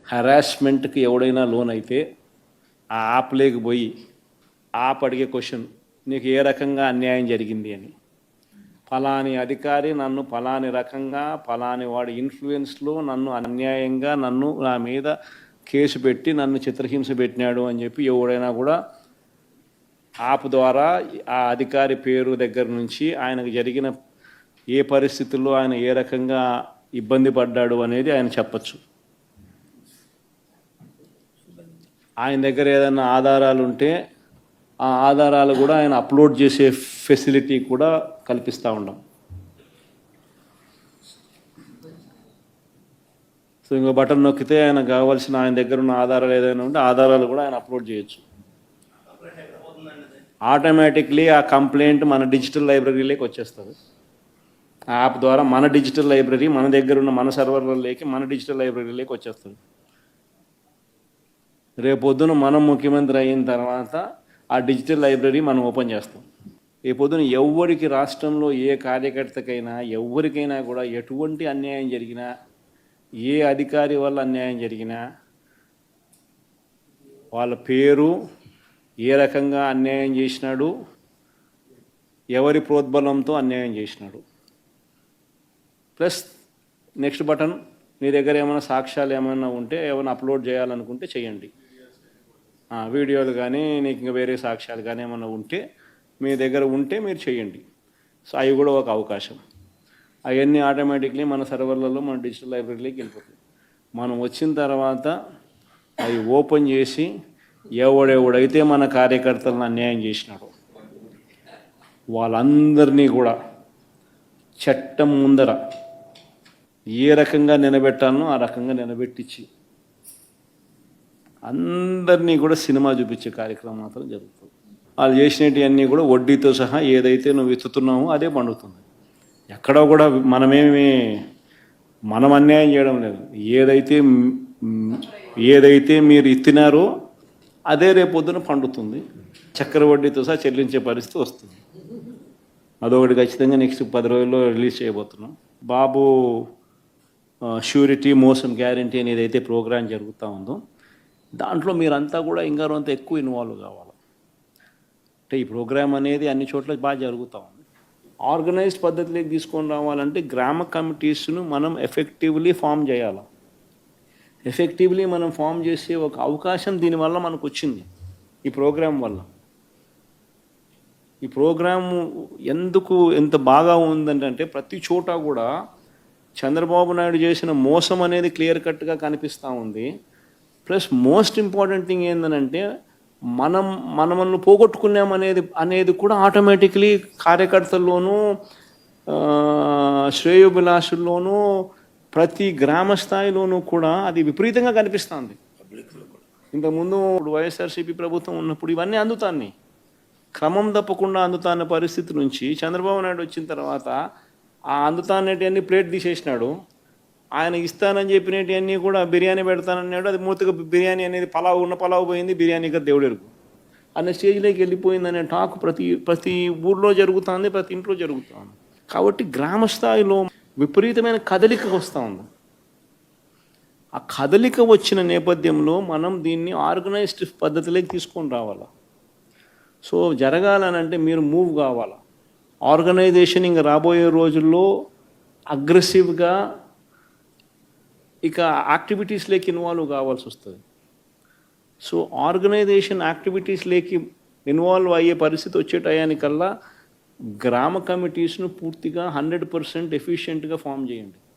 హెరాస్మెంట్కి ఎవడైనా లోన్ అయితే ఆ యాప్ లేకపోయి యాప్ అడిగే క్వశ్చన్, నీకు ఏ రకంగా అన్యాయం జరిగింది అని. ఫలాని అధికారి నన్ను ఫలాని రకంగా ఫలాని వాడి ఇన్ఫ్లుయెన్స్లో నన్ను అన్యాయంగా నా మీద కేసు పెట్టి నన్ను చిత్రహింస పెట్టినాడు అని చెప్పి ఎవడైనా కూడా యాప్ ద్వారా ఆ అధికారి పేరు దగ్గర నుంచి ఆయనకు జరిగిన ఏ పరిస్థితుల్లో ఆయన ఏ రకంగా ఇబ్బంది పడ్డాడు అనేది ఆయన చెప్పచ్చు. ఆయన దగ్గర ఏదైనా ఆధారాలు ఉంటే ఆ ఆధారాలు కూడా ఆయన అప్లోడ్ చేసే ఫెసిలిటీ కూడా కల్పిస్తూ ఉన్నాం. సో ఇంకో బటన్ నొక్కితే ఆయన కావాల్సిన ఆయన దగ్గర ఉన్న ఆధారాలు ఏదైనా ఉంటే ఆధారాలు కూడా ఆయన అప్లోడ్ చేయొచ్చు. ఆటోమేటిక్లీ ఆ కంప్లైంట్ మన డిజిటల్ లైబ్రరీలోకి వచ్చేస్తుంది. ఆ యాప్ ద్వారా మన డిజిటల్ లైబ్రరీ మన దగ్గర ఉన్న మన సర్వర్లలోకి మన డిజిటల్ లైబ్రరీలోకి వచ్చేస్తుంది. రేపొద్దున మనం ముఖ్యమంత్రి అయిన తర్వాత ఆ డిజిటల్ లైబ్రరీ మనం ఓపెన్ చేస్తాం. రేపొద్దున ఎవరికి రాష్ట్రంలో ఏ కార్యకర్తకైనా ఎవరికైనా కూడా ఎటువంటి అన్యాయం జరిగినా, ఏ అధికారి వల్ల అన్యాయం జరిగినా, వాళ్ళ పేరు, ఏ రకంగా అన్యాయం చేసినాడు, ఎవరి ప్రోద్బలంతో అన్యాయం చేసినాడు, ప్లస్ నెక్స్ట్ బటన్, మీ దగ్గర ఏమైనా సాక్ష్యాలు ఏమైనా ఉంటే ఏమైనా అప్లోడ్ చేయాలనుకుంటే చేయండి. వీడియోలు కానీ నీకు ఇంకా వేరే సాక్ష్యాలు కానీ ఏమైనా ఉంటే మీ దగ్గర ఉంటే మీరు చేయండి. సో అవి కూడా ఒక అవకాశం. అవన్నీ ఆటోమేటిక్లీ మన సర్వర్లలో మన డిజిటల్ లైబ్రరీలోకి వెళ్ళిపోతుంది. మనం వచ్చిన తర్వాత అవి ఓపెన్ చేసి ఎవడెవడైతే మన కార్యకర్తలను అన్యాయం చేసినాడో వాళ్ళందరినీ కూడా చట్టం ముందర ఏ రకంగా నిలబెట్టాలనో ఆ రకంగా నిలబెట్టించి అందరినీ కూడా సినిమా చూపించే కార్యక్రమం మాత్రం జరుగుతుంది. వాళ్ళు చేసినవన్నీ కూడా వడ్డీతో సహా ఏదైతే నువ్వు ఎత్తుతున్నామో అదే పండుతుంది. ఎక్కడో కూడా మనం అన్యాయం చేయడం లేదు. ఏదైతే మీరు ఎత్తినారో అదే రేపొద్దున పండుతుంది. చక్కెర వడ్డీతో సహా చెల్లించే పరిస్థితి వస్తుంది. అదొకటి ఖచ్చితంగా నెక్స్ట్ 10 రోజుల్లో రిలీజ్ చేయబోతున్నాం. బాబు ష్యూరిటీ మోసం గ్యారంటీ అని ఏదైతే ప్రోగ్రాం జరుగుతూ ఉందో దాంట్లో మీరంతా కూడా ఇంకా కొంత ఎక్కువ ఇన్వాల్వ్ కావాలి. అంటే ఈ ప్రోగ్రాం అనేది అన్ని చోట్ల బాగా జరుగుతూ ఉంది. ఆర్గనైజ్డ్ పద్ధతిలోకి తీసుకొని రావాలంటే గ్రామ కమిటీస్ను మనం ఎఫెక్టివ్లీ ఫామ్ చేయాలి. ఎఫెక్టివ్లీ మనం ఫామ్ చేసే ఒక అవకాశం దీనివల్ల మనకు వచ్చింది ఈ ప్రోగ్రాం వల్ల. ఈ ప్రోగ్రాము ఎందుకు ఎంత బాగా ఉందంటే ప్రతి చోట కూడా చంద్రబాబు నాయుడు చేసిన మోసం అనేది క్లియర్ కట్గా కనిపిస్తూ ఉంది. ప్లస్ మోస్ట్ ఇంపార్టెంట్ థింగ్ ఏంటంటే మనల్ని పోగొట్టుకున్నాం అనేది కూడా ఆటోమేటిక్లీ కార్యకర్తల్లోనూ శ్రేయోభిలాషుల్లోనూ ప్రతి గ్రామ స్థాయిలోనూ కూడా అది విపరీతంగా కనిపిస్తుంది. ఇంతకుముందు వైఎస్ఆర్సీపీ ప్రభుత్వం ఉన్నప్పుడు ఇవన్నీ అందుతాన్ని క్రమం తప్పకుండా అందుతాన్న పరిస్థితి నుంచి చంద్రబాబు నాయుడు వచ్చిన తర్వాత ఆ అందుతాన్నటివన్నీ ప్లేట్ తీసేసినాడు. ఆయన ఇస్తానని చెప్పినవన్నీ కూడా బిర్యానీ పెడతానన్నాడు. అది మూతగా బిర్యానీ అనేది పలావ్ పోయింది, బిర్యానీ కదా దేవుడెరుగు అనే స్టేజ్లోకి వెళ్ళిపోయిందనే టాక్ ప్రతి ఊర్లో జరుగుతుంది, ప్రతి ఇంట్లో జరుగుతుంది. కాబట్టి గ్రామ స్థాయిలో విపరీతమైన కదలిక వస్తూ ఉంది. ఆ కదలిక వచ్చిన నేపథ్యంలో మనం దీన్ని ఆర్గనైజ్డ్ పద్ధతిలోకి తీసుకొని రావాలి. సో జరగాలనంటే మీరు మూవ్ కావాలి. ఆర్గనైజేషన్ ఇంకా రాబోయే రోజుల్లో అగ్రెసివ్గా ఇక యాక్టివిటీస్లోకి ఇన్వాల్వ్ కావాల్సి వస్తుంది. సో ఆర్గనైజేషన్ యాక్టివిటీస్లోకి ఇన్వాల్వ్ అయ్యే పరిస్థితి వచ్చే టయానికల్లా గ్రామ కమిటీస్ను పూర్తిగా 100% ఎఫిషియెంట్గా ఫామ్ చేయండి.